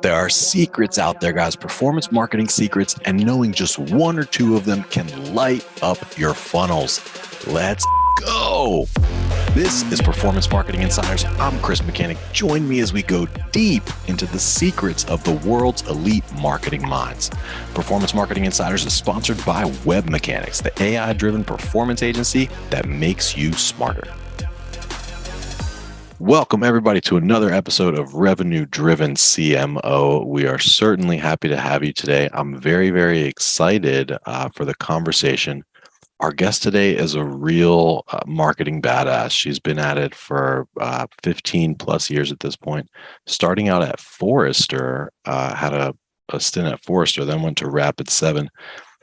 There are secrets out there, guys, performance marketing secrets, and knowing just one or two of them can light up your funnels. Let's go. This is Performance Marketing Insiders. I'm Chris Mechanic. Join me as we go deep into the secrets of the world's elite marketing minds. Performance Marketing Insiders is sponsored by Web Mechanics, the AI-driven performance agency that makes you smarter. Welcome, everybody, to another episode of Revenue Driven CMO. We are certainly happy to have you today. I'm very, very excited for the conversation. Our guest today is a real marketing badass. She's been at it for 15 plus years at this point. Starting out at Forrester, had a stint at Forrester, then went to Rapid7.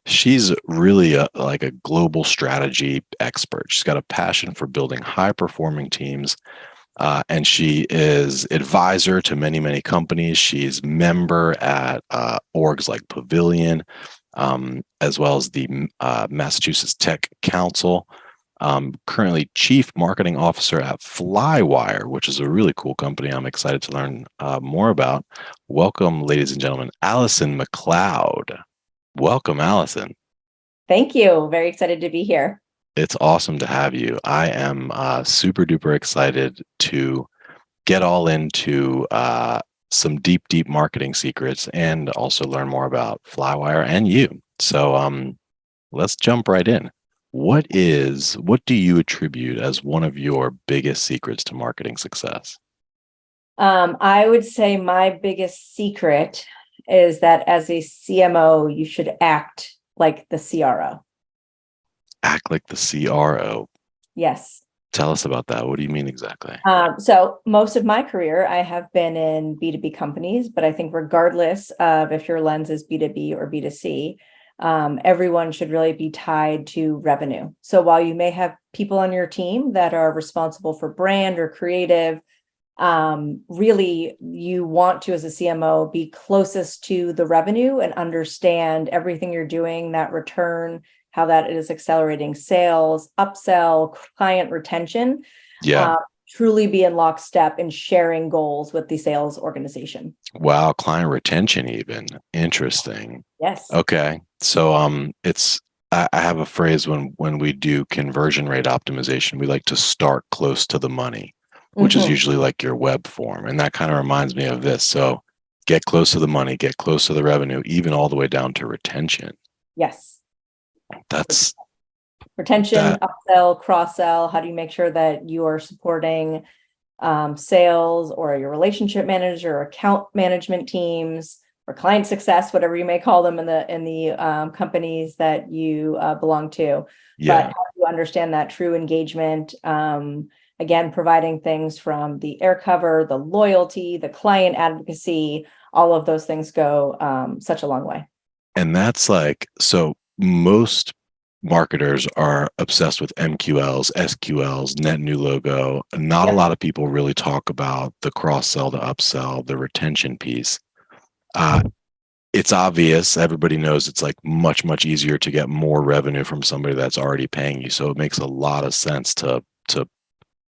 She's really like a global strategy expert. She's got a passion for building high-performing teams. And she is advisor to many, many companies. She's member at orgs like Pavilion, as well as the Massachusetts Tech Council. Currently chief marketing officer at Flywire, which is a really cool company I'm excited to learn more about. Welcome, ladies and gentlemen, Allison MacLeod. Welcome, Allison. Thank you. Very excited to be here. It's awesome to have you. I am super duper excited to get all into some deep, deep marketing secrets and also learn more about Flywire and you. So let's jump right in. What do you attribute as one of your biggest secrets to marketing success? I would say my biggest secret is that as a CMO, you should act like the CRO. Act like the CRO. Yes. Tell us about that. What do you mean exactly? So most of my career, I have been in B2B companies, but I think regardless of if your lens is B2B or B2C, everyone should really be tied to revenue. So while you may have people on your team that are responsible for brand or creative, really you want to, as a CMO, be closest to the revenue and understand everything you're doing, that return, how that is accelerating sales, upsell, client retention. Yeah. Truly be in lockstep in sharing goals with the sales organization. Wow, client retention even. Interesting. Yes. Okay. So I have a phrase when we do conversion rate optimization, we like to start close to the money, which is usually like your web form. And that kind of reminds me of this. So get close to the money, get close to the revenue, even all the way down to retention. Yes. That's retention, upsell, cross-sell. How do you make sure that you are supporting sales or your relationship manager or account management teams or client success, whatever you may call them in the companies that you belong to. Yeah. But how do you understand that true engagement? Again, providing things from the air cover, the loyalty, the client advocacy, all of those things go such a long way. And that's like, so most marketers are obsessed with MQLs, SQLs, net new logo. Not a lot of people really talk about the cross-sell, the upsell, the retention piece. It's obvious. Everybody knows it's like much, much easier to get more revenue from somebody that's already paying you. So it makes a lot of sense to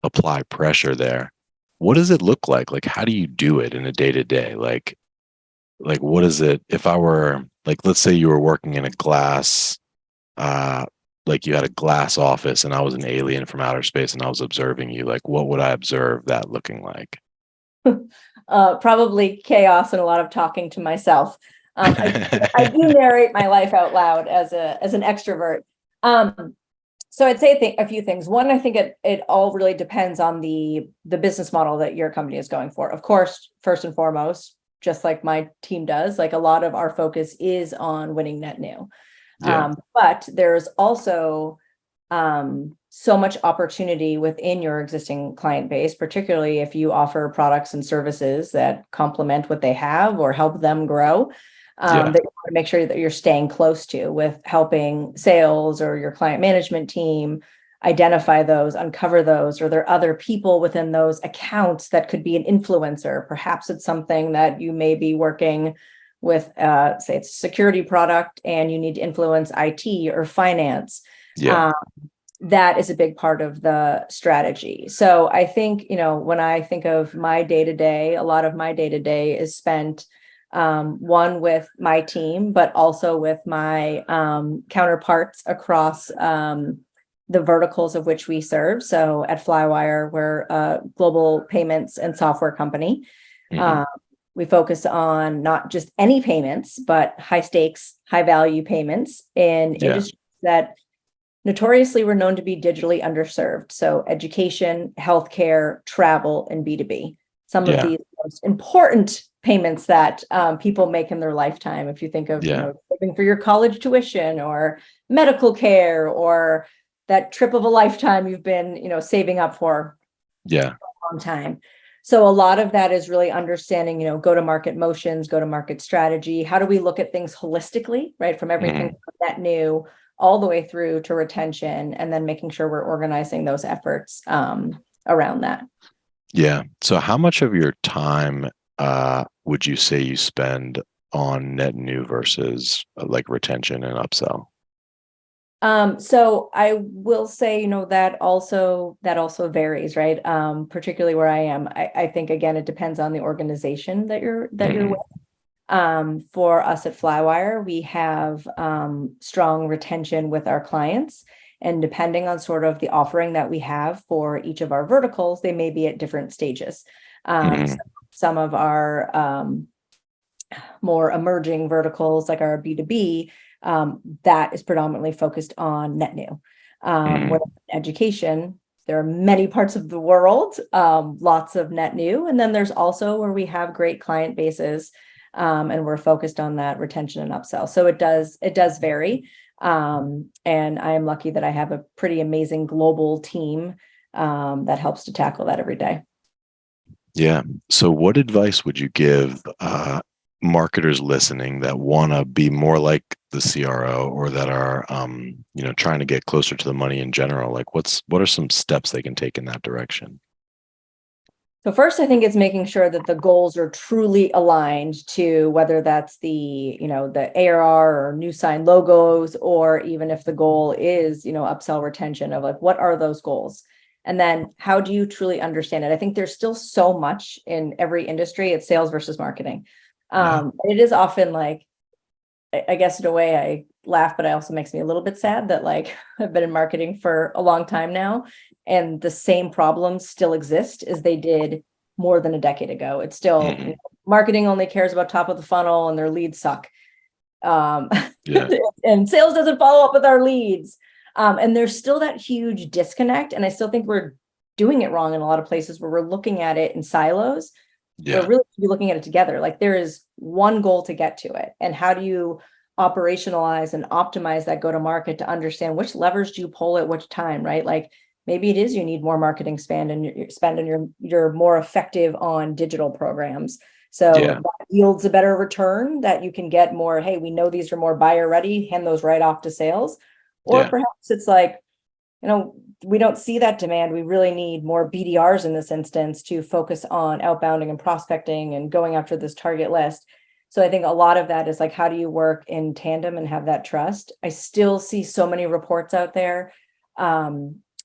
apply pressure there. What does it look like? Like, how do you do it in a day-to-day? Like what is it? If I were, like, let's say you were working in a glass, like you had a glass office and I was an alien from outer space and I was observing you, like, what would I observe that looking like? Probably chaos and a lot of talking to myself. I do narrate my life out loud as an extrovert. So I'd say a few things. One, I think it all really depends on the business model that your company is going for. Of course, first and foremost, just like my team does, like a lot of our focus is on winning net new. Yeah. But there's also so much opportunity within your existing client base, particularly if you offer products and services that complement what they have or help them grow, that you want to make sure that you're staying close to with helping sales or your client management team identify those, uncover those, or there are other people within those accounts that could be an influencer. Perhaps it's something that you may be working with, say it's a security product and you need to influence IT or finance. That is a big part of the strategy. So I think, when I think of my day-to-day, a lot of my day-to-day is spent one with my team, but also with my counterparts across the verticals of which we serve. So at Flywire, we're a global payments and software company. Mhm. We focus on not just any payments, but high stakes, high value payments in industries that notoriously were known to be digitally underserved. So education, healthcare, travel, and B2B. Some of the most important payments that people make in their lifetime. If you think of, saving for your college tuition or medical care or that trip of a lifetime you've been, saving up for a long time. So a lot of that is really understanding, go-to-market motions, go-to-market strategy. How do we look at things holistically, right? From everything from net new all the way through to retention, and then making sure we're organizing those efforts around that. Yeah. So how much of your time would you say you spend on net new versus like retention and upsell? So I will say, that also varies, right? Particularly where I am. I think again, it depends on the organization that you're with. For us at Flywire, we have strong retention with our clients, and depending on sort of the offering that we have for each of our verticals, they may be at different stages. So some of our more emerging verticals, like our B2B, that is predominantly focused on net new. Where education, there are many parts of the world, lots of net new, and then there's also where we have great client bases. And we're focused on that retention and upsell. So it does vary. And I am lucky that I have a pretty amazing global team that helps to tackle that every day. Yeah. So what advice would you give marketers listening that want to be more like the CRO, or that are trying to get closer to the money in general? Like what are some steps they can take in that direction? So first, I think it's making sure that the goals are truly aligned to whether that's the ARR or new sign logos, or even if the goal is, upsell retention, of like, what are those goals? And then how do you truly understand it? I think there's still so much in every industry. It's sales versus marketing. It is often like, I guess in a way I laugh, but it also makes me a little bit sad that like I've been in marketing for a long time now, and the same problems still exist as they did more than a decade ago. It's still marketing only cares about top of the funnel and their leads suck. And sales doesn't follow up with our leads. And there's still that huge disconnect. And I still think we're doing it wrong in a lot of places where we're looking at it in silos. We're really looking at it together. Like there is one goal to get to it. And how do you operationalize and optimize that go-to-market to understand which levers do you pull at which time, right? Like maybe it is you need more marketing spend, and you're more effective on digital programs. So that yields a better return, that you can get more, hey, we know these are more buyer ready, hand those right off to sales. Or perhaps it's like, we don't see that demand. We really need more BDRs in this instance to focus on outbounding and prospecting and going after this target list. So I think a lot of that is like, how do you work in tandem and have that trust? I still see so many reports out there.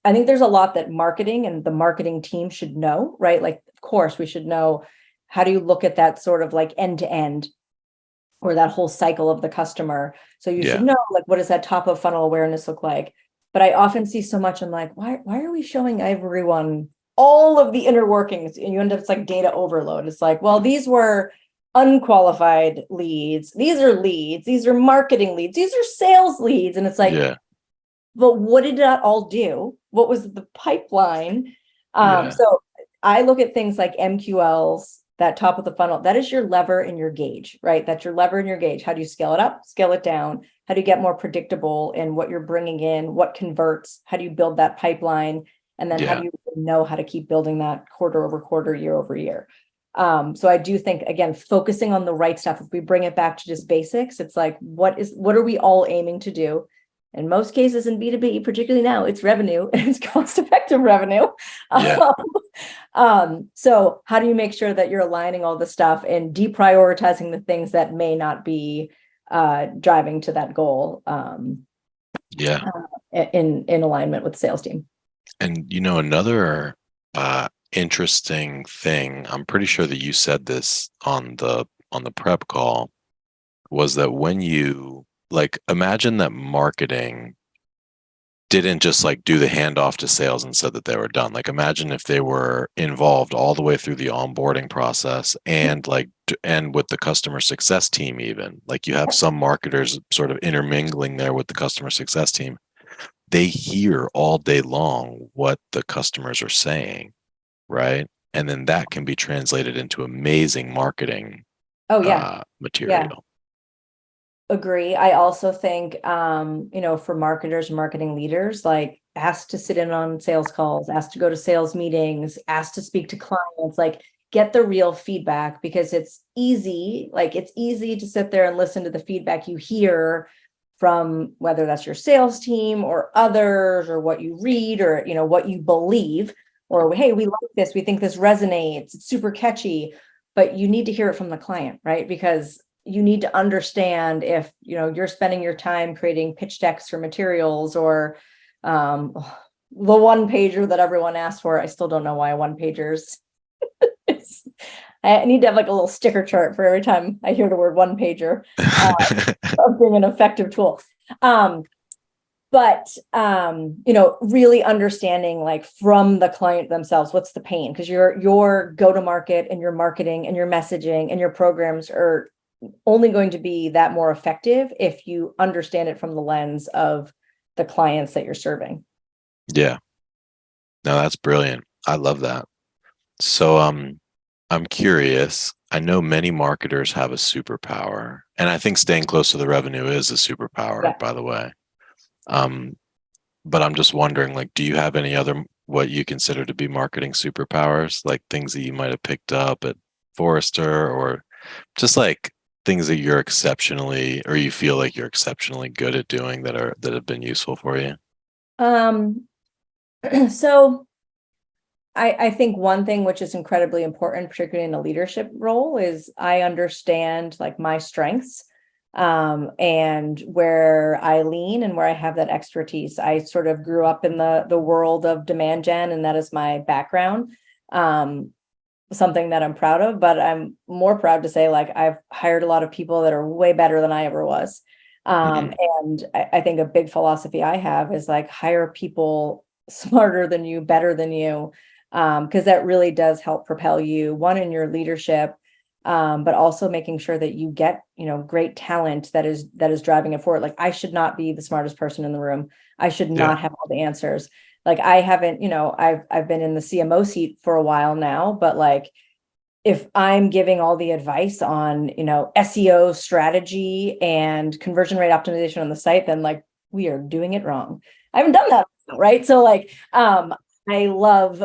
I think there's a lot that marketing and the marketing team should know, right? Like, of course, we should know, how do you look at that sort of like end to end, or that whole cycle of the customer? So you should know, like, what does that top of funnel awareness look like? But I often see so much, I'm like, why are we showing everyone all of the inner workings? And you end up, it's like data overload. It's like, well, these were unqualified leads. These are leads. These are marketing leads. These are sales leads. And it's like, but what did that all do? What was the pipeline? So I look at things like MQLs, that top of the funnel. That is your lever and your gauge, right? That's your lever and your gauge. How do you scale it up, scale it down? How do you get more predictable in what you're bringing in, what converts? How do you build that pipeline? And then how do you know how to keep building that quarter over quarter, year over year? So I do think, again, focusing on the right stuff. If we bring it back to just basics, it's like, what are we all aiming to do? In most cases in B2B, particularly now, it's revenue and it's cost-effective revenue. So how do you make sure that you're aligning all the stuff and deprioritizing the things that may not be driving to that goal in alignment with the sales team? And another interesting thing, I'm pretty sure that you said this on the on the prep call was that when you like imagine that marketing didn't just like do the handoff to sales and said that they were done. Like imagine if they were involved all the way through the onboarding process and and with the customer success team even. Like you have some marketers sort of intermingling there with the customer success team. They hear all day long what the customers are saying, right? And then that can be translated into amazing marketing Oh yeah. Yeah. material. Agree. I also think, for marketers and marketing leaders, like asked to sit in on sales calls, asked to go to sales meetings, asked to speak to clients, like get the real feedback because it's easy to sit there and listen to the feedback you hear from whether that's your sales team or others or what you read or, what you believe or, hey, we like this, we think this resonates, it's super catchy, but you need to hear it from the client, right? Because you need to understand if you're spending your time creating pitch decks for materials or the one pager that everyone asks for. I still don't know why one pagers. I need to have like a little sticker chart for every time I hear the word one pager of being an effective tool. But really understanding like from the client themselves, what's the pain? Because your go-to-market and your marketing and your messaging and your programs are only going to be that more effective if you understand it from the lens of the clients that you're serving. Yeah. No, that's brilliant. I love that. So I'm curious. I know many marketers have a superpower, and I think staying close to the revenue is a superpower, Yeah. by the way. Um, but I'm just wondering, like, do you have any other what you consider to be marketing superpowers, like things that you might have picked up at Forrester or just like things that you're exceptionally or you feel like you're exceptionally good at doing that have been useful for you? So I think one thing which is incredibly important, particularly in a leadership role, is I understand like my strengths and where I lean and where I have that expertise. I sort of grew up in the world of demand gen, and that is my background. Something that I'm proud of, but I'm more proud to say like I've hired a lot of people that are way better than I ever was. And I think a big philosophy I have is like hire people smarter than you, better than you, because that really does help propel you, one, in your leadership, but also making sure that you get, great talent that is driving it forward. Like I should not be the smartest person in the room. I should Yeah. not have all the answers. Like I haven't, I've been in the CMO seat for a while now, but like if I'm giving all the advice on, SEO strategy and conversion rate optimization on the site, then like we are doing it wrong. I haven't done that, right? So like I love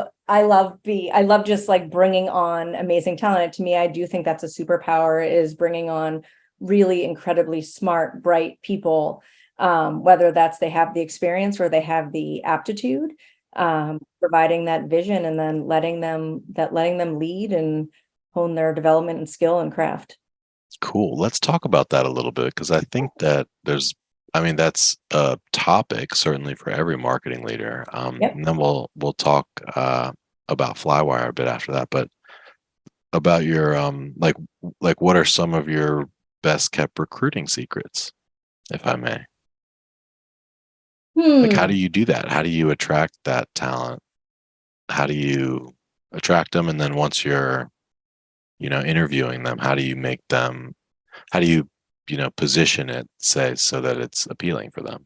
just like bringing on amazing talent. To me, I do think that's a superpower, is bringing on really incredibly smart, bright people, whether that's they have the experience or they have the aptitude, providing that vision and then letting them lead and hone their development and skill and craft. Cool. Let's talk about that a little bit because I think that that's a topic certainly for every marketing leader. Yep. And then we'll talk about Flywire a bit after that. But about your like what are some of your best kept recruiting secrets, if I may? Like how do you do that? How do you attract that talent? How do you attract them? And then once you're, interviewing them, how do you make them, how do you, position it, say, so that it's appealing for them?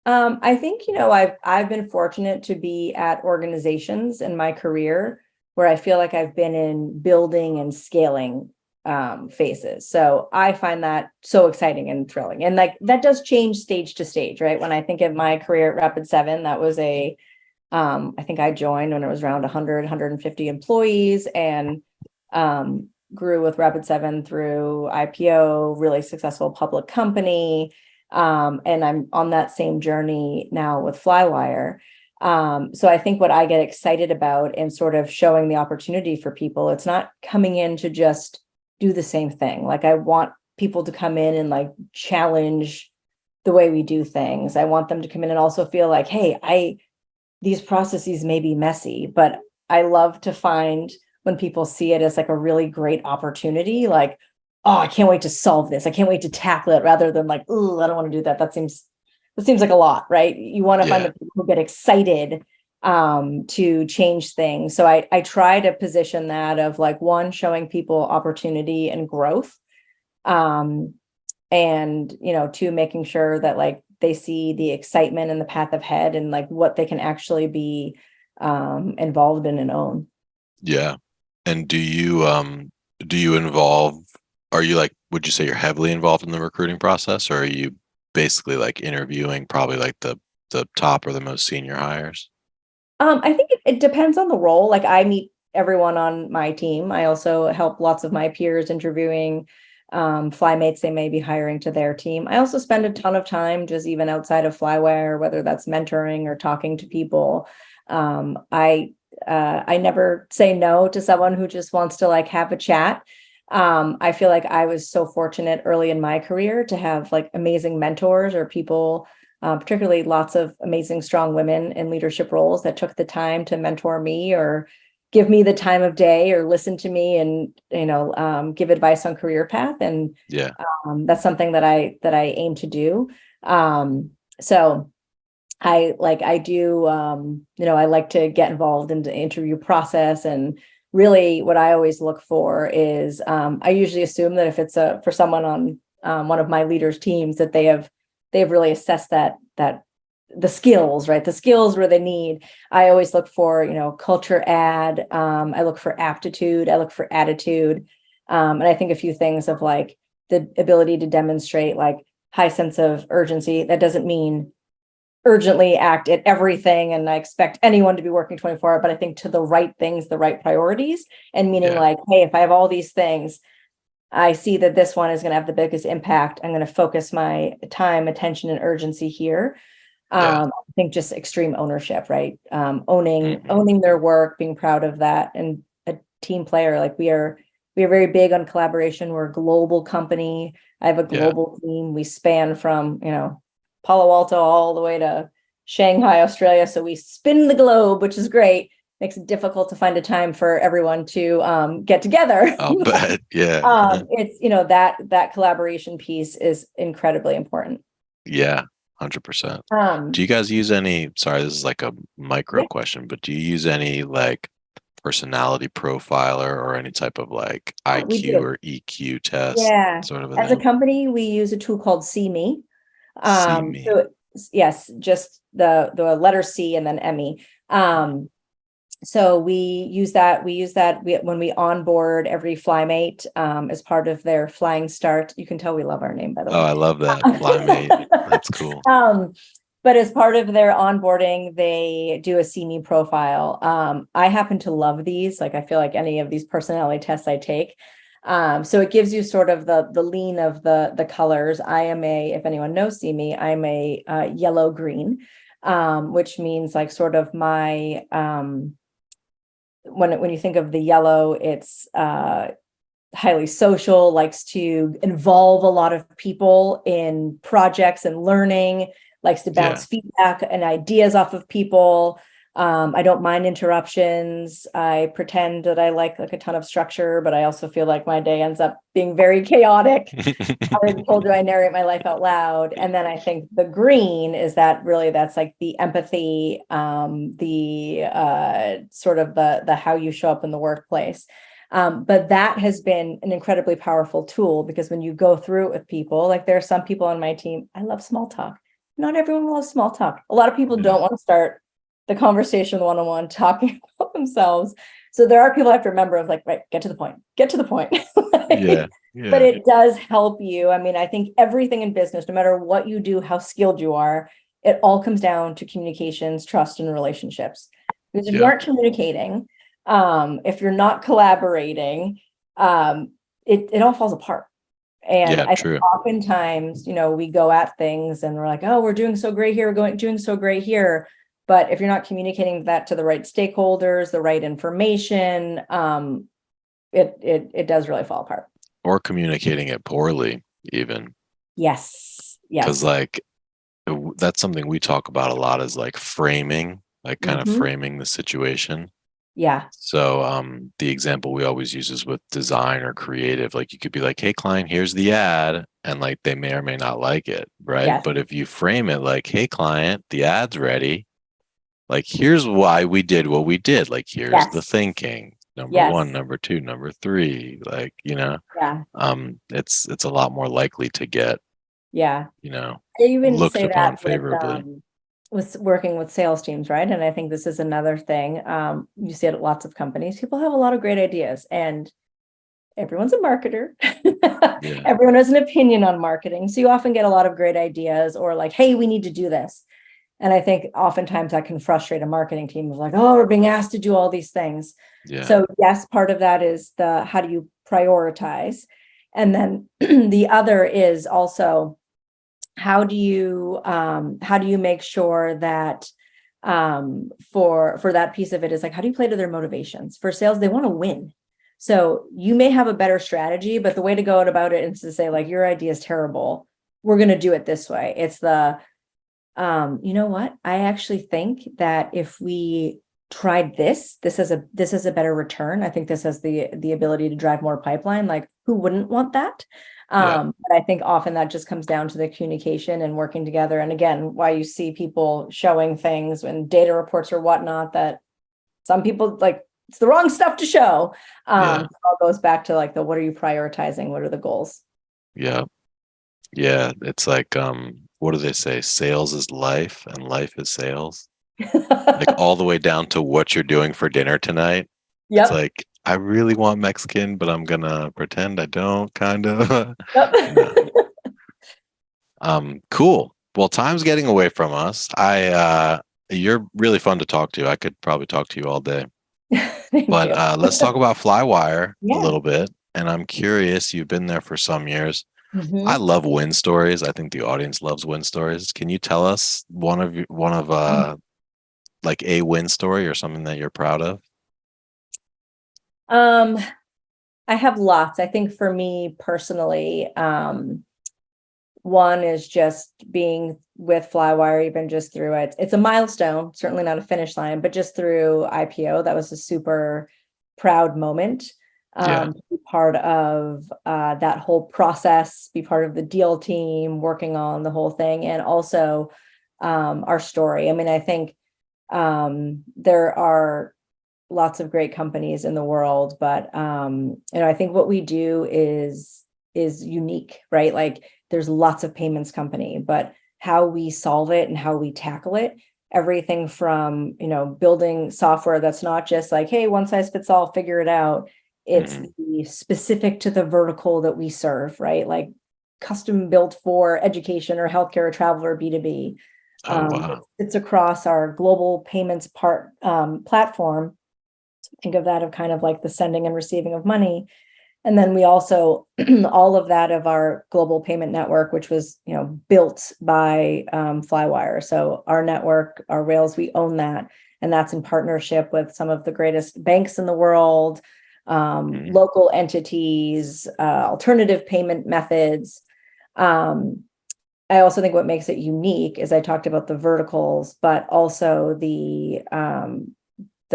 I think, I've been fortunate to be at organizations in my career where I feel like I've been in building and scaling phases. So I find that so exciting and thrilling. And like that does change stage to stage, right? When I think of my career at Rapid7, that was I think I joined when it was around 100, 150 employees and grew with Rapid7 through IPO, really successful public company. And I'm on that same journey now with Flywire. So I think what I get excited about and sort of showing the opportunity for people, it's not coming in to just do the same thing. Like I want people to come in and like challenge the way we do things. I want them to come in and also feel like, hey, these processes may be messy, but I love to find when people see it as like a really great opportunity, like, oh, I can't wait to solve this. I can't wait to tackle it, rather than like, oh, I don't want to do that. That seems like a lot, right? You want to find Yeah. the people who get excited to change things. So I try to position that of like, one, showing people opportunity and growth. Um, and two, making sure that like they see the excitement and the path ahead and like what they can actually be involved in and own. Yeah. And do you involve, are you like, would you say you're heavily involved in the recruiting process, or are you basically like interviewing probably like the top or the most senior hires? I think it depends on the role. Like, I meet everyone on my team. I also help lots of my peers interviewing flymates they may be hiring to their team. I also spend a ton of time just even outside of Flywire, whether that's mentoring or talking to people. I never say no to someone who just wants to like have a chat. I feel like I was so fortunate early in my career to have like amazing mentors or people, particularly lots of amazing, strong women in leadership roles that took the time to mentor me or give me the time of day or listen to me and, give advice on career path. And Yeah. that's something that I aim to do. So I do, I like to get involved in the interview process. And really what I always look for is, I usually assume that if it's for someone on one of my leaders' teams, that they've really assessed that the skills, right? The skills where they need. I always look for, culture add. I look for aptitude. I look for attitude. And I think a few things of like the ability to demonstrate like high sense of urgency. That doesn't mean urgently act at everything and I expect anyone to be working 24 hours, but I think to the right things, the right priorities, and meaning Yeah. like, hey, if I have all these things, I see that this one is going to have the biggest impact. I'm going to focus my time, attention, and urgency here. Yeah. I think just extreme ownership, right? Hmm. Owning their work, being proud of that, and a team player. Like we are very big on collaboration. We're a global company. I have a Yeah. global team. We span from, Palo Alto all the way to Shanghai, Australia. So we spin the globe, which is great. Makes it difficult to find a time for everyone to get together. I'll bet. Yeah. It's, that collaboration piece is incredibly important. Yeah. 100%. Do Um, you guys use any, sorry, this is like a micro yeah, question, but do you use any like personality profiler or any type of like we IQ do. or EQ test Yeah. sort of a As a thing? company, we use a tool called See Me. See me. So yes, just the letter C and then ME. So we use that. When we onboard every flymate as part of their flying start. You can tell we love our name, by the Oh, way. I love that. Flymate. That's cool. um, but as part of their onboarding, they do a See Me profile. I happen to love these. Like, I feel like any of these personality tests I take. So it gives you sort of the lean of the colors. I am if anyone knows See Me, I'm a yellow green, which means like sort of my when you think of the yellow, it's highly social, likes to involve a lot of people in projects and learning, likes to Yeah. bounce feedback and ideas off of people. I don't mind interruptions. I pretend that I like a ton of structure, but I also feel like my day ends up being very chaotic. I already told you I narrate my life out loud. And then I think the green is that's like the empathy, the sort of the how you show up in the workplace. But that has been an incredibly powerful tool because when you go through it with people, like there are some people on my team, I love small talk. Not everyone loves small talk. A lot of people Yeah. don't want to start the conversation one-on-one talking about themselves. So there are people I have to remember of like, right, get to the point, get to the point. Yeah. But Yeah. it does help you. I mean, I think everything in business, no matter what you do, how skilled you are, it all comes down to communications, trust, and relationships. Because if you Yeah. aren't communicating, if you're not collaborating, it all falls apart. And Yeah. I think True. oftentimes, we go at things and we're like, oh, we're doing so great here, doing so great here. But if you're not communicating that to the right stakeholders, the right information, it does really fall apart. Or communicating it poorly, even. Yes. Because Yes. like that's something we talk about a lot is like framing, like kind of Mhm. framing the situation. Yeah. So the example we always use is with design or creative. Like you could be like, hey, client, here's the ad. And like they may or may not like it. Right. Yes. But if you frame it like, hey, client, the ad's ready. Like, here's why we did what we did. Like, here's the Yes. thinking. Number one, Yes. number two, number three. Like, Yeah. it's a lot more likely to get, Yeah. you know, I even looked say that upon favorably. with working with sales teams, right? And I think this is another thing. You see it at lots of companies. People have a lot of great ideas, and everyone's a marketer. Yeah. Everyone has an opinion on marketing. So you often get a lot of great ideas, or like, hey, we need to do this. And I think oftentimes that can frustrate a marketing team of like, oh, we're being asked to do all these things. Yeah. So yes, part of that is the how do you prioritize? And then the other is also how do you make sure that for that piece of it is like, how do you play to their motivations? For sales, they want to win. So you may have a better strategy, but the way to go about it is to say like, your idea is terrible, we're going to do it this way. It's the you know what, I actually think that if we tried this has a better return. I think this has the ability to drive more pipeline. Like, who wouldn't want that? Yeah. But I think often that just comes down to the communication and working together. And again, why you see people showing things and data reports or whatnot that some people like, it's the wrong stuff to show. Yeah. It all goes back to like what are you prioritizing? What are the goals? Yeah. Yeah. It's like, what do they say? Sales is life and life is sales. Like all the way down to what you're doing for dinner tonight. It's Yep. like, I really want Mexican, but I'm gonna pretend I don't, kind of. Yep. you know. Cool. Well, time's getting away from us. You're really fun to talk to. I could probably talk to you all day. Thank But you. let's talk about Flywire a Yeah. little bit. And I'm curious, you've been there for some years. I Mhm. love win stories. I think the audience loves win stories. Can you tell us one of like a win story or something that you're proud of? Um, I have lots. I think for me personally, one is just being with Flywire, even just through it. It's a milestone, certainly not a finish line, but just through IPO, that was a super proud moment. Yeah. To be part of that whole process, be part of the deal team, working on the whole thing, and also our story. I mean, I think there are lots of great companies in the world, but I think what we do is unique, right? Like there's lots of payments company, but how we solve it and how we tackle it, everything from building software that's not just like, hey, one size fits all, figure it out. It's Mhm. the specific to the vertical that we serve, right? Like custom built for education or healthcare or travel or B2B. Oh, wow. It's across our global payments platform. Think of that of kind of like the sending and receiving of money. And then we also, all of that of our global payment network, which was, built by Flywire. So our network, our rails, we own that. And that's in partnership with some of the greatest banks in the world, Mhm. local entities, alternative payment methods. I also think what makes it unique is I talked about the verticals, but also the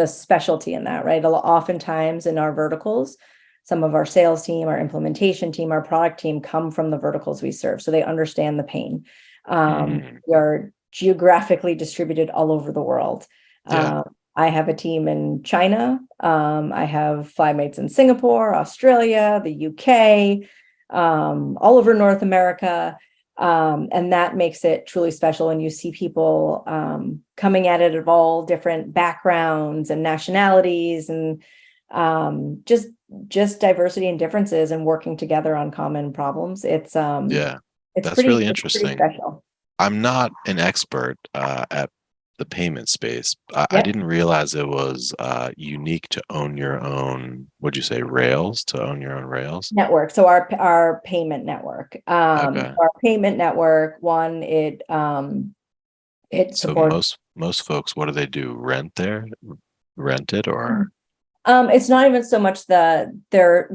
specialty in that, right? Oftentimes in our verticals, some of our sales team, our implementation team, our product team come from the verticals we serve. So they understand the pain. Mhm. We are geographically distributed all over the world. Yeah. I have a team in China. I have FlyMates in Singapore, Australia, the UK, all over North America. And that makes it truly special when you see people coming at it of all different backgrounds and nationalities and just diversity and differences and working together on common problems. Yeah. It's That's really it's pretty interesting. special. I'm not an expert at the payment space. I Yep. didn't realize it was unique to own your own, what'd you say, rails, to own your own rails? Network. So our payment network. Okay. Our payment network, one, it So supports. most folks, what do they do? Rent it or? It's not even so much there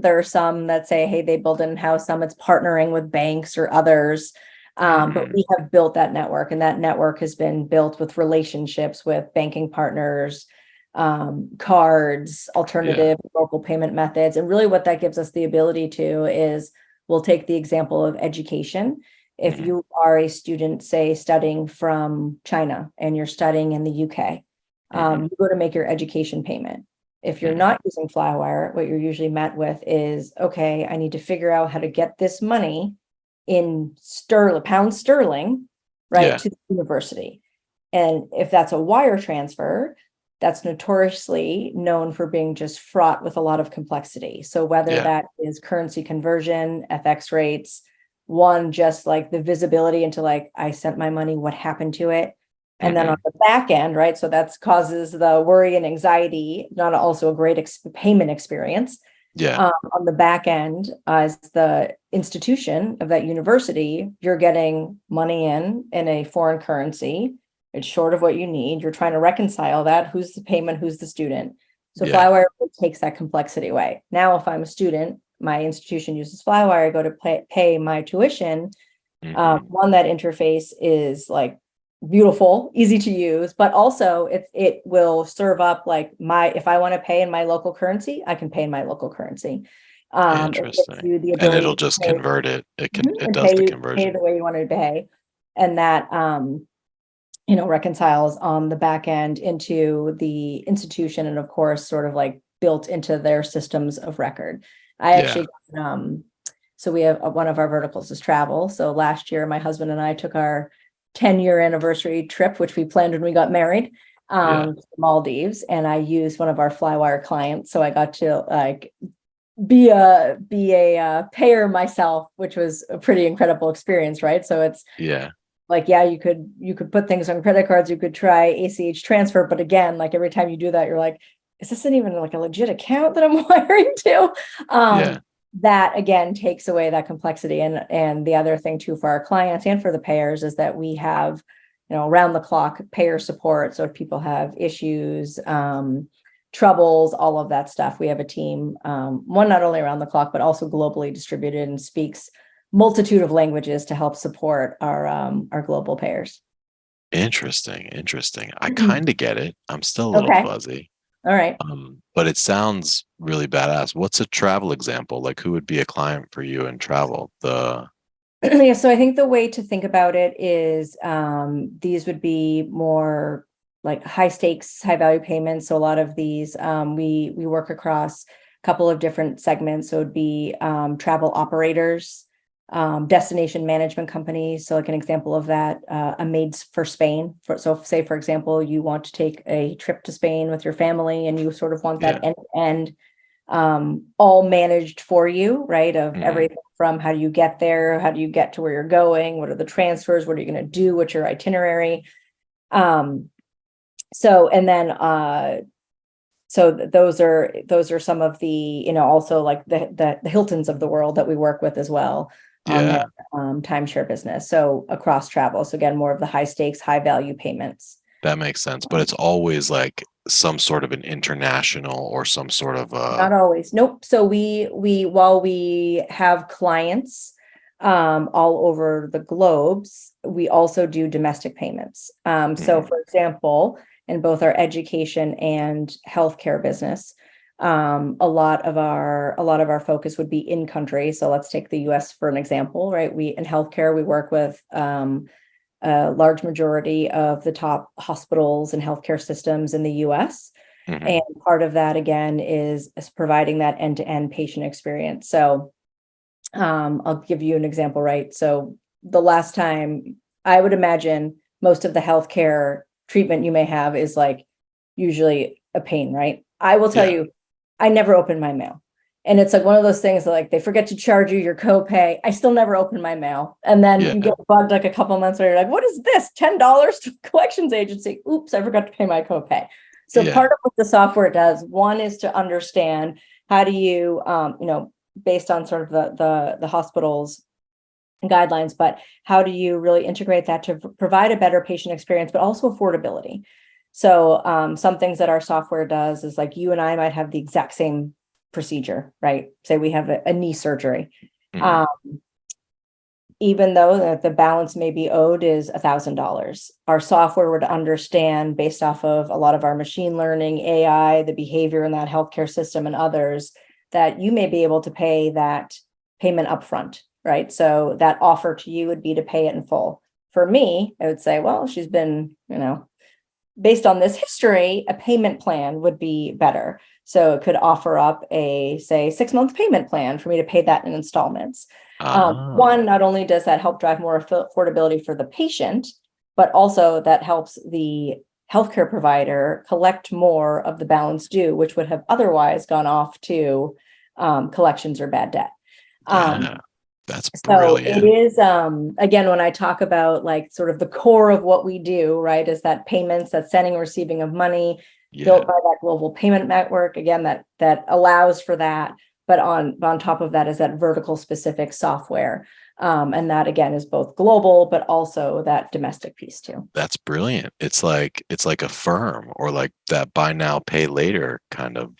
are some that say, hey, they build in-house, some it's partnering with banks or others. But Mhm. we have built that network, and that network has been built with relationships with banking partners, cards, alternative local payment methods. And really what that gives us the ability to is, we'll take the example of education. If you are a student, say, studying from China and you're studying in the UK, you go to make your education payment. If you're not using Flywire, what you're usually met with is, okay, I need to figure out how to get this money in pound sterling, right, to the university. And if that's a wire transfer, that's notoriously known for being just fraught with a lot of complexity. So whether that is currency conversion, FX rates, just like the visibility into like, I sent my money, what happened to it? And then on the back end, right? So that causes the worry and anxiety, not also a great payment experience. On the back end, as the institution of that university, you're getting money in a foreign currency. It's short of what you need. You're trying to reconcile that. Who's the payment? Who's the student? So Flywire takes that complexity away. Now, if I'm a student, my institution uses Flywire, I go to pay my tuition. That interface is like beautiful, easy to use, but also it will serve up like if I want to pay in my local currency, I can pay in my local currency. Interesting. And it'll just convert it. It does the conversion. Pay the way you want to pay. And that reconciles on the back end into the institution, and of course sort of like built into their systems of record. So we have one of our verticals is travel. So last year my husband and I took our 10-year anniversary trip, which we planned when we got married, to Maldives, and I used one of our Flywire clients, so I got to like be a payer myself, which was a pretty incredible experience, right? So it's like, you could put things on credit cards, you could try ACH transfer, but again, like every time you do that, you're like, is this even like a legit account that I'm wiring to? That again takes away that complexity. And the other thing too for our clients and for the payers is that we have, around the clock payer support. So if people have issues, troubles, all of that stuff, we have a team, one not only around the clock, but also globally distributed and speaks multitude of languages to help support our global payers. Interesting. I kind of get it. I'm still a little fuzzy. All right. But it sounds really badass. What's a travel example? Like, who would be a client for you in travel? So I think the way to think about it is these would be more like high stakes, high value payments. So a lot of these, we work across a couple of different segments. So it'd be travel operators, destination management companies. So like an example of that, a Made for Spain. So say, for example, you want to take a trip to Spain with your family and you sort of want that end-to-end all managed for you, right? Of everything from how do you get there? How do you get to where you're going? What are the transfers? What are you going to do? What's your itinerary? So those are some of the, also like the Hiltons of the world that we work with as well on their timeshare business. So across travel. So again, more of the high stakes, high value payments. That makes sense. But it's always like some sort of an international or some sort of not always. Nope. So while we have clients all over the globes, we also do domestic payments. So for example, in both our education and healthcare business, a lot of our focus would be in country. So let's take the US for an example, right? In healthcare, we work with a large majority of the top hospitals and healthcare systems in the US. And part of that, again, is providing that end-to-end patient experience. So I'll give you an example, right? So the last time, I would imagine most of the healthcare treatment you may have is like usually a pain, right? I will tell you, I never open my mail. And it's like one of those things that like they forget to charge you your copay. I still never open my mail. And then you get bugged like a couple of months later, like, what is this? $10 to collections agency. Oops, I forgot to pay my copay. So part of what the software does, one is to understand how do you, based on sort of the hospital's guidelines, but how do you really integrate that to provide a better patient experience, but also affordability. So some things that our software does is like you and I might have the exact same procedure, right? Say we have a knee surgery. even though that the balance may be owed is $1,000, our software would understand, based off of a lot of our machine learning, AI, the behavior in that healthcare system and others, that you may be able to pay that payment upfront, right? So that offer to you would be to pay it in full. For me, I would say, well, she's been, based on this history, a payment plan would be better. So it could offer up a, say, 6-month payment plan for me to pay that in installments. One, not only does that help drive more affordability for the patient, but also that helps the healthcare provider collect more of the balance due, which would have otherwise gone off to collections or bad debt. That's So brilliant. it is, again, when I talk about like sort of the core of what we do, right, is that payments, that sending and receiving of money built by that global payment network, again, that allows for that. But on top of that is that vertical specific software. And that again is both global, but also that domestic piece too. That's brilliant. It's like a firm, or like that buy now, pay later kind of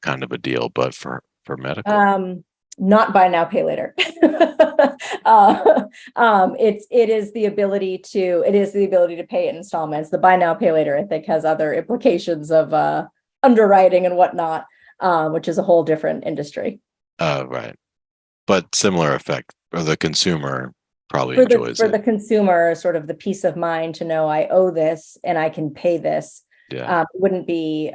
a deal, but for medical. Not buy now, pay later. It is the ability to pay in installments. The buy now, pay later, I think, has other implications of underwriting and whatnot, which is a whole different industry. Right. But similar effect, or the consumer probably For enjoys it. the consumer, sort of the peace of mind to know I owe this and I can pay this. Yeah. Wouldn't be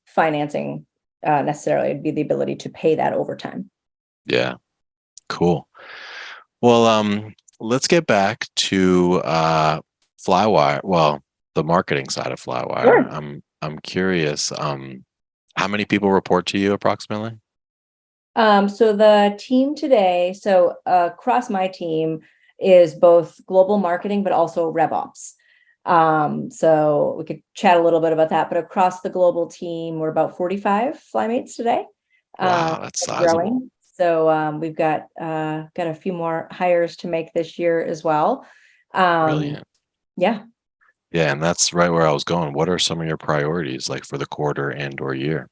financing necessarily. It'd be the ability to pay that over time. Yeah. Cool. Well, let's get back to Flywire. Well, the marketing side of Flywire. Sure. I'm curious. How many people report to you approximately? So the team today, across my team is both global marketing, but also RevOps. So we could chat a little bit about that, but across the global team, we're about 45 Flymates today. Wow, that's sizable. Growing. So we've got a few more hires to make this year as well. Brilliant. Yeah. Yeah, and that's right where I was going. What are some of your priorities like for the quarter and or year?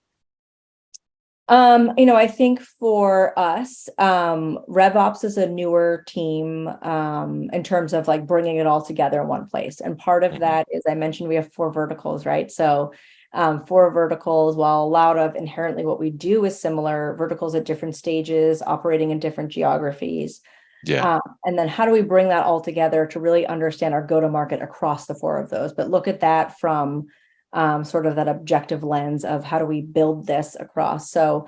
I think for us, RevOps is a newer team in terms of like bringing it all together in one place. And part of that is, I mentioned we have 4 verticals, right? So 4 verticals, while a lot of inherently what we do is similar, verticals at different stages, operating in different geographies. Yeah. And then how do we bring that all together to really understand our go-to-market across the 4 of those, but look at that from sort of that objective lens of how do we build this across. So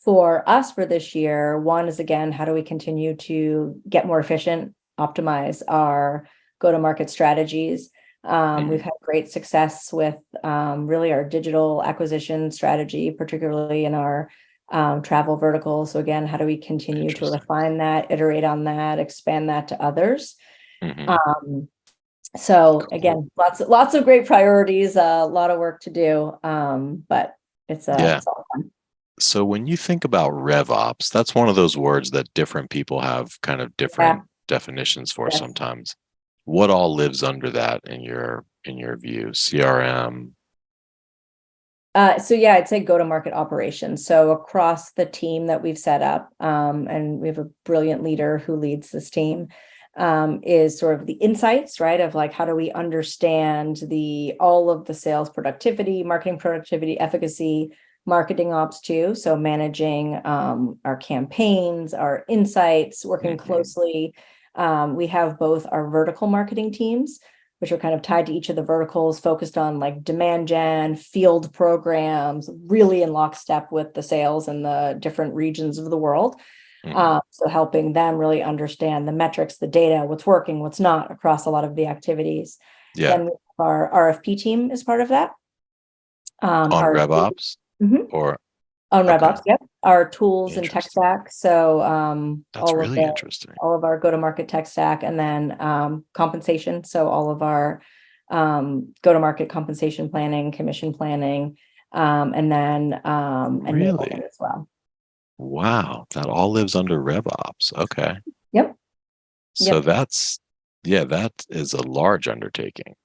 for us for this year, one is, again, how do we continue to get more efficient, optimize our go-to-market strategies. We've had great success with really our digital acquisition strategy, particularly in our travel vertical. So again, how do we continue to refine that, iterate on that, expand that to others? So again, lots of great priorities, a lot of work to do, but it's all fun. So when you think about RevOps, that's one of those words that different people have kind of different definitions for sometimes. What all lives under that in your view? CRM? So yeah, I'd say go-to-market operations. So across the team that we've set up, and we have a brilliant leader who leads this team, is sort of the insights, right? Of like, how do we understand all of the sales productivity, marketing productivity, efficacy, marketing ops too. So managing our campaigns, our insights, working closely. We have both our vertical marketing teams, which are kind of tied to each of the verticals, focused on like demand gen, field programs, really in lockstep with the sales in the different regions of the world. So helping them really understand the metrics, the data, what's working, what's not across a lot of the activities. Yeah. Then our RFP team is part of that. On RevOps? Or on RevOps, yep. Our tools and tech stack. So that's really interesting. All of our go-to-market tech stack, and then compensation. So all of our go-to-market compensation planning, commission planning, and then enablement as well. Wow, that all lives under RevOps. Okay. Yep. So that is a large undertaking.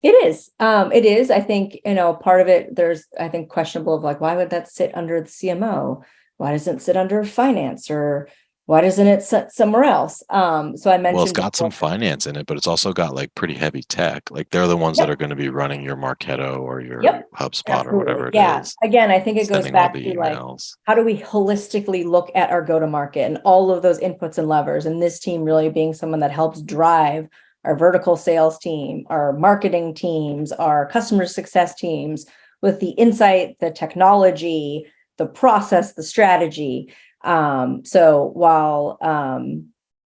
It is. It is. I think, part of it, there's, I think, questionable of like, why would that sit under the CMO? Why doesn't it sit under finance or why doesn't it sit somewhere else? So I Well, it's mentioned got some before. finance in it, but it's also got like pretty heavy tech. Like they're the ones that Yep, are going to be running your Marketo or your yep, HubSpot or whatever absolutely. it Yeah. is, Again, I think it goes sending all back the to like, emails. how do we holistically look at our go-to-market and all of those inputs and levers? And this team really being someone that helps drive our vertical sales team, our marketing teams, our customer success teams with the insight, the technology, the process, the strategy. So while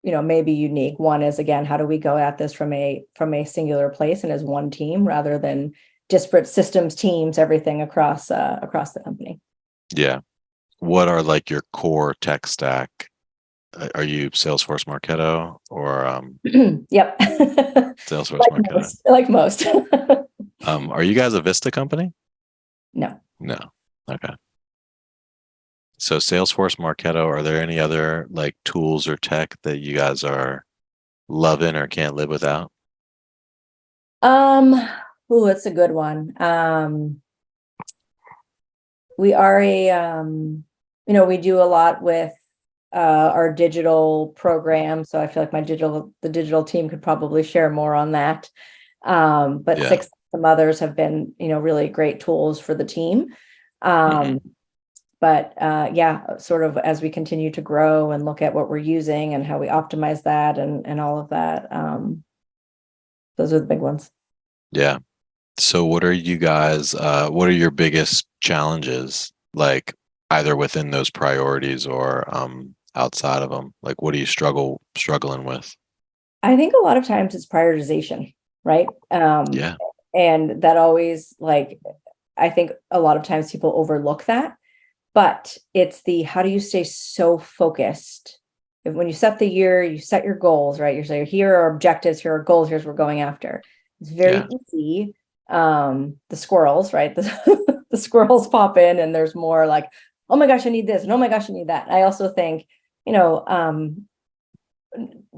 maybe unique, one is again, how do we go at this from a singular place and as one team rather than disparate systems, teams, everything across the company. Yeah. What are like your core tech stack? Are you Salesforce Marketo or Yep. Salesforce Marketo? Like most. Are you guys a Vista company? No. No. Okay. So Salesforce Marketo, are there any other like tools or tech that you guys are loving or can't live without? Um, it's a good one. We are we do a lot with our digital program. So I feel like the digital team could probably share more on that. But Yeah. some others have been, really great tools for the team. Mhm. But yeah, sort of as we continue to grow and look at what we're using and how we optimize that and all of that. Those are the big ones. Yeah. So what are you guys, what are your biggest challenges, like either within those priorities or outside of them? Like what do you struggling with? I think a lot of times it's prioritization, right? Yeah. And that always I think a lot of times people overlook that, but it's the how do you stay so focused? When you set the year, you set your goals, right? You're saying here are objectives, here are goals, here's what we're going after. It's very Yeah. easy. The squirrels, right? The squirrels pop in and there's more like, oh my gosh, I need this, and oh my gosh, I need that. I also think,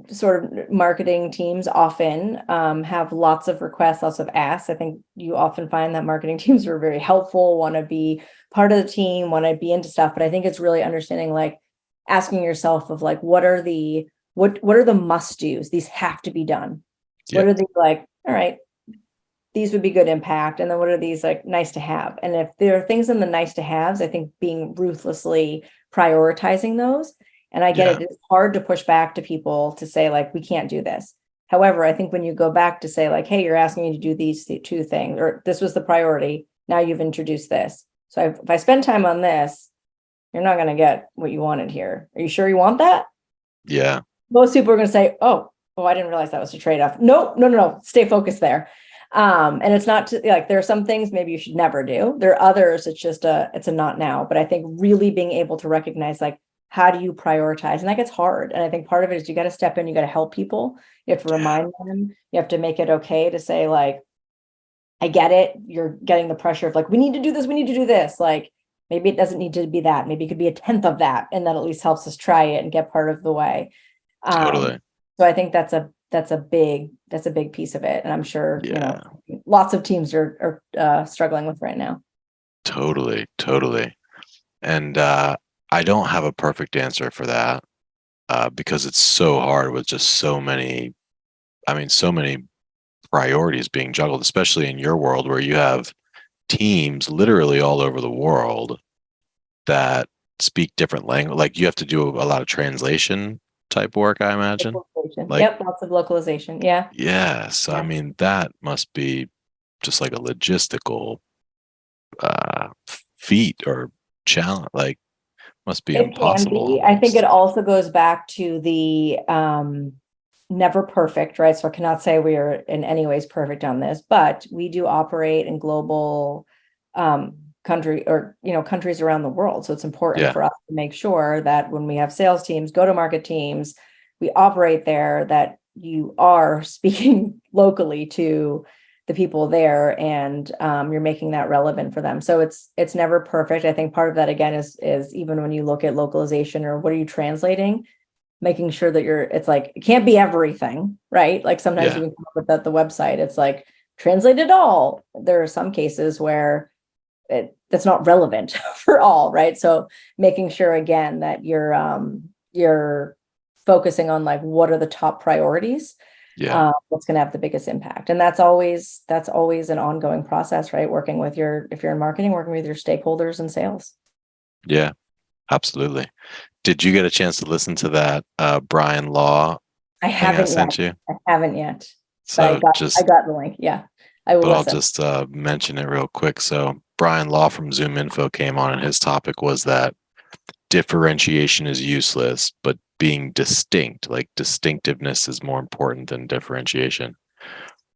sort of marketing teams often have lots of requests, lots of asks. I think you often find that marketing teams are very helpful, want to be part of the team, want to be into stuff. But I think it's really understanding, like asking yourself of like, what are the must do's? These have to be done. What Yeah. are the like, all right, these would be good impact. And then what are these like nice to have? And if there are things in the nice to haves, I think being ruthlessly prioritizing those. And I get Yeah. it, it's hard to push back to people to say, like, we can't do this. However, I think when you go back to say, like, hey, you're asking me to do these two things, or this was the priority. Now you've introduced this. So if I spend time on this, you're not going to get what you wanted here. Are you sure you want that? Yeah. Most people are going to say, oh, I didn't realize that was a trade-off. No. Stay focused there. And it's not like there are some things maybe you should never do. There are others, it's a not now. But I think really being able to recognize, like, how do you prioritize? And that gets hard. And I think part of it is you got to step in, you got to help people. You have to Yeah. remind them, you have to make it okay to say, like, I get it. You're getting the pressure of like, we need to do this, we need to do this. Like, maybe it doesn't need to be that. Maybe it could be a tenth of that. And that at least helps us try it and get part of the way. Totally. So I think that's a big piece of it. And I'm sure, Yeah. lots of teams are struggling with right now. Totally. Totally. And I don't have a perfect answer for that because it's so hard with just so many priorities being juggled, especially in your world where you have teams literally all over the world that speak different language. Like you have to do a lot of translation type work, I imagine. Localization. Like, Yep, lots of localization. Yeah. yeah. So, I Yeah. mean, that must be just like a logistical feat or challenge. Like, must be It can impossible be. I think it almost. also goes back to the never perfect, right? So I cannot say we are in any ways perfect on this, but we do operate in global countries around the world. So it's important Yeah. for us to make sure that when we have sales teams, go-to-market teams, we operate there, that you are speaking locally to the people there, and you're making that relevant for them. So it's never perfect. I think part of that again is even when you look at localization or what are you translating, making sure that it's like, it can't be everything, right? Like sometimes Yeah. you can come up with the website, it's like translate it all. There are some cases where that's not relevant for all, right? So making sure again that you're you're focusing on like, what are the top priorities? Yeah. What's going to have the biggest impact? And that's always an ongoing process, right? Working with if you're in marketing, working with your stakeholders and sales. Yeah, absolutely. Did you get a chance to listen to that Brian Law I thing I haven't yet. sent you? I haven't yet, but So I got the link. Yeah, I will but I'll listen. just mention it real quick. So Brian Law from Zoom Info came on, and his topic was that differentiation is useless, but being distinct, like distinctiveness, is more important than differentiation.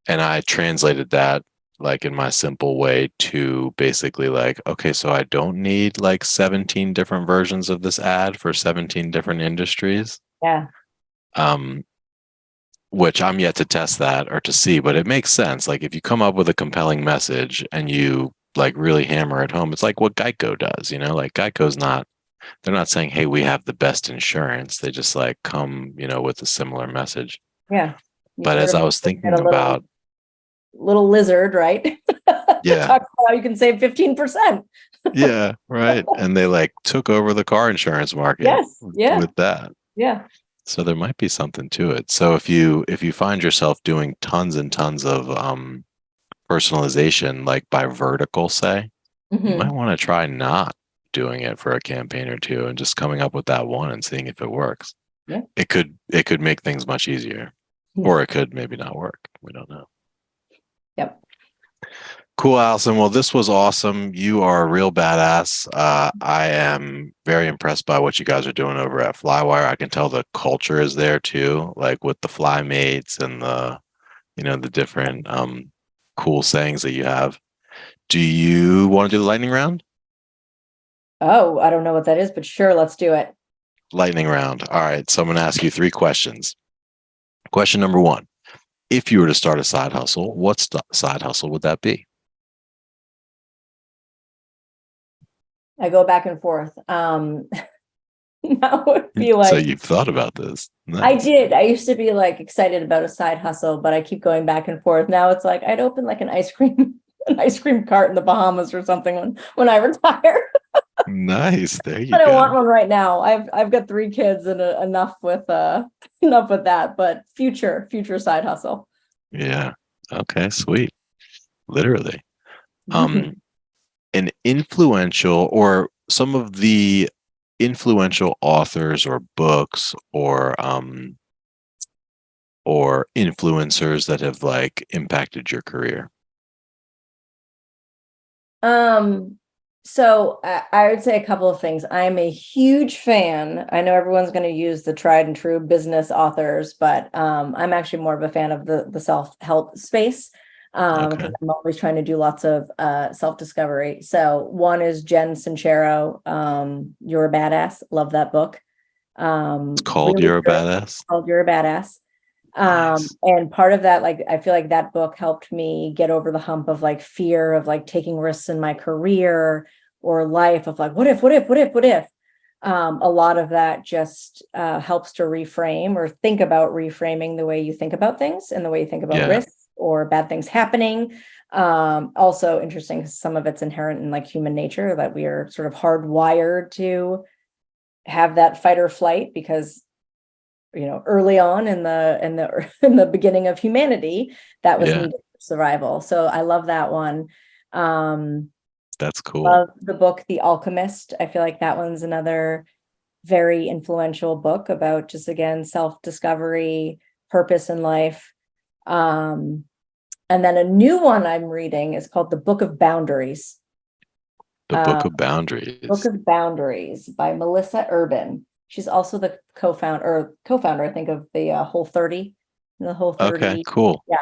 And I translated that like in my simple way to basically like, okay, so I don't need like 17 different versions of this ad for 17 different industries. Yeah. Um, which I'm yet to test that or to see, but it makes sense. Like if you come up with a compelling message and you like really hammer it home, it's like what Geico does, like Geico's not, they're not saying, hey, we have the best insurance. They just like come, with a similar message. Yeah. You But sort as of I was get thinking a about, little lizard, right? yeah, Talk about how you can save 15%. yeah, right. And they like took over the car insurance market Yes. Yeah. with that. Yeah. So there might be something to it. So if you find yourself doing tons and tons of personalization, like by vertical, say, you might Mm-hmm. want to try not doing it for a campaign or two and just coming up with that one and seeing if it works. Yeah. It could make things much easier, or it could maybe not work. We don't know. Yep. Cool, Allison. Well, this was awesome. You are a real badass. I am very impressed by what you guys are doing over at Flywire. I can tell the culture is there too, like with the fly mates and the different cool sayings that you have. Do you want to do the lightning round? Oh, I don't know what that is, but sure, let's do it. Lightning round. All right. So I'm going to ask you 3 questions. Question number 1. If you were to start a side hustle, what side hustle would that be? I go back and forth. That would be So like, you've thought about this. I Nice. did. I used to be like excited about a side hustle, but I keep going back and forth. Now it's like I'd open like an ice cream cart in the Bahamas or something when I retire. Nice. There you I don't want go. one right now. I've got 3 kids and enough with that. But future side hustle. Yeah. Okay, sweet. Literally. Um, an influential or some of the influential authors or books or influencers that have like impacted your career. So I would say a couple of things. I'm a huge fan. I know everyone's going to use the tried and true business authors, but I'm actually more of a fan of the self-help space. Okay. Because I'm always trying to do lots of self-discovery. So one is Jen Sincero, You're a Badass. Love that book. It's called Really You're a good. Badass. Called You're a Badass. Nice. And part of that, like, I feel like that book helped me get over the hump of like fear of like taking risks in my career or life of like, what if? A lot of that just helps to reframe or think about reframing the way you think about things and the way you think about Yeah. risks or bad things happening. Also interesting because some of it's inherent in like human nature that we are sort of hardwired to have that fight or flight because early on in the beginning of humanity, that was Yeah. needed for survival. So I love that one. Um, That's cool. love the book The Alchemist. I feel like that one's another very influential book about just again self-discovery, purpose in life. Um, and then a new one I'm reading is called The Book of Boundaries. The Book of Book Boundaries. of Boundaries by Melissa Urban. She's also the co-founder, I think, of the Whole 30, the Whole Okay, 30. cool. Yeah.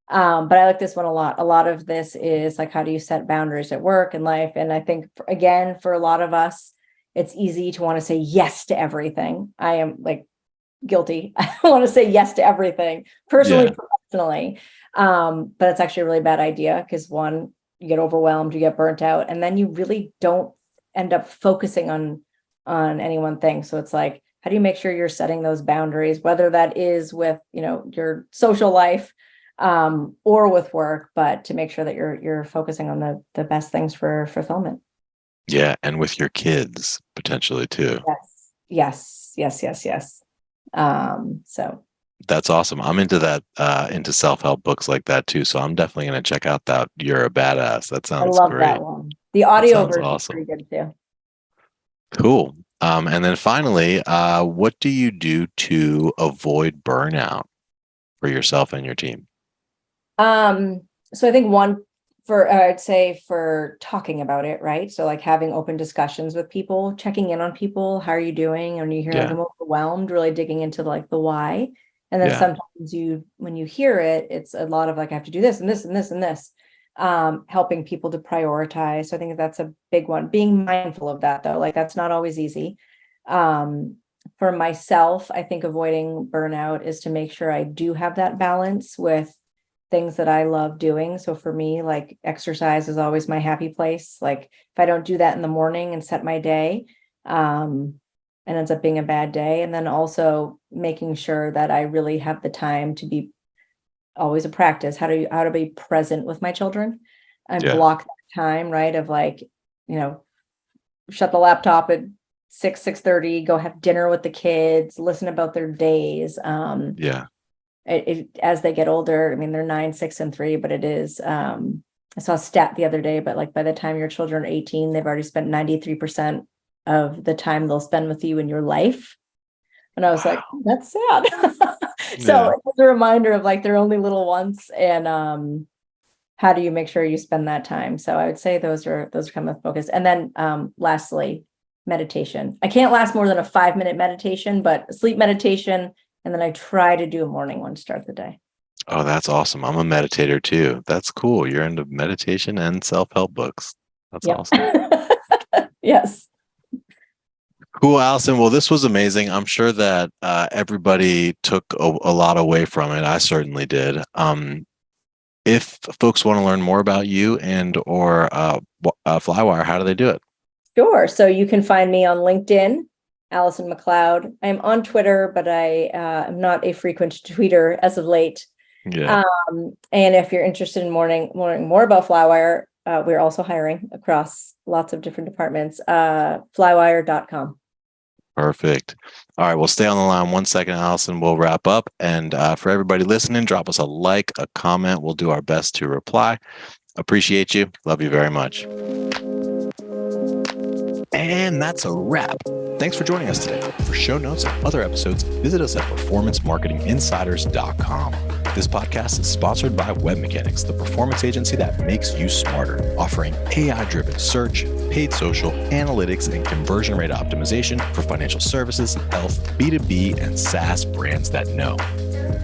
But I like this one a lot. A lot of this is like, how do you set boundaries at work and life? And I think, again, for a lot of us, it's easy to want to say yes to everything. I am like guilty. I want to say yes to everything, personally, Yeah. professionally. But it's actually a really bad idea because one, you get overwhelmed, you get burnt out, and then you really don't end up focusing on any one thing. So it's like, how do you make sure you're setting those boundaries, whether that is with your social life or with work, but to make sure that you're focusing on the best things for fulfillment. Yeah, and with your kids potentially too. Yes. Yes. So That's awesome. I'm into that, into self-help books like that too. So I'm definitely going to check out that You're a Badass. That I sounds love that great. one. The That audio sounds version is awesome. pretty good too. Cool. And then finally, what do you do to avoid burnout for yourself and your team? So I think one I'd say for talking about it, right? So like having open discussions with people, checking in on people, how are you doing? And you hear like Yeah. I'm overwhelmed, really digging into like the why. And then Yeah. sometimes when you hear it, it's a lot of like, I have to do this and this and this and this. Helping people to prioritize. So I think that's a big one. Being mindful of that though, like that's not always easy. For myself, I think avoiding burnout is to make sure I do have that balance with things that I love doing. So for me, like exercise is always my happy place. Like if I don't do that in the morning and set my day, it ends up being a bad day. And then also making sure that I really have the time to be always a practice, how to be present with my children and Yeah. block that time, right? Of like, shut the laptop at 6:30, go have dinner with the kids, listen about their days. Yeah. As they get older, I mean, they're 9, 6, and 3, but it is, I saw a stat the other day, but like by the time your children are 18, they've already spent 93% of the time they'll spend with you in your life. And I was like, that's sad. So Yeah. it's a reminder of like they're only little once, and how do you make sure you spend that time? So I would say those are kind of the focus. And then lastly, meditation. I can't last more than a 5-minute meditation, but sleep meditation. And then I try to do a morning one to start the day. Oh, that's awesome. I'm a meditator too. That's cool. You're into meditation and self-help books. That's Yep. awesome. Yes. Cool, Allison. Well, this was amazing. I'm sure that everybody took a lot away from it. I certainly did. If folks want to learn more about you and or Flywire, how do they do it? Sure. So you can find me on LinkedIn, Allison MacLeod. I'm on Twitter, but I am not a frequent tweeter as of late. Yeah, And if you're interested in learning more about Flywire, we're also hiring across lots of different departments. Flywire.com. perfect. All right, well, stay on the line 1 second, Allison. We'll wrap up. And for everybody listening, drop us a like, a comment. We'll do our best to reply. Appreciate you. Love you very much. And that's a wrap. Thanks for joining us today. For show notes and other episodes, visit us at performancemarketinginsiders.com. This podcast is sponsored by Web Mechanics, the performance agency that makes you smarter, offering AI-driven search, paid social, analytics, and conversion rate optimization for financial services, health, B2B, and SaaS brands that know.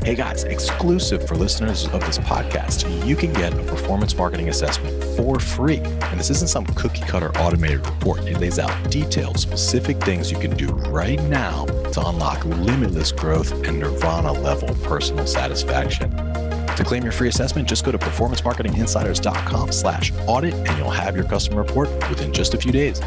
Hey guys, exclusive for listeners of this podcast, you can get a performance marketing assessment for free. And this isn't some cookie cutter automated report. It lays out detailed, specific things you can do right now to unlock limitless growth and nirvana level personal satisfaction. To claim your free assessment, just go to performancemarketinginsiders.com/audit and you'll have your customer report within just a few days.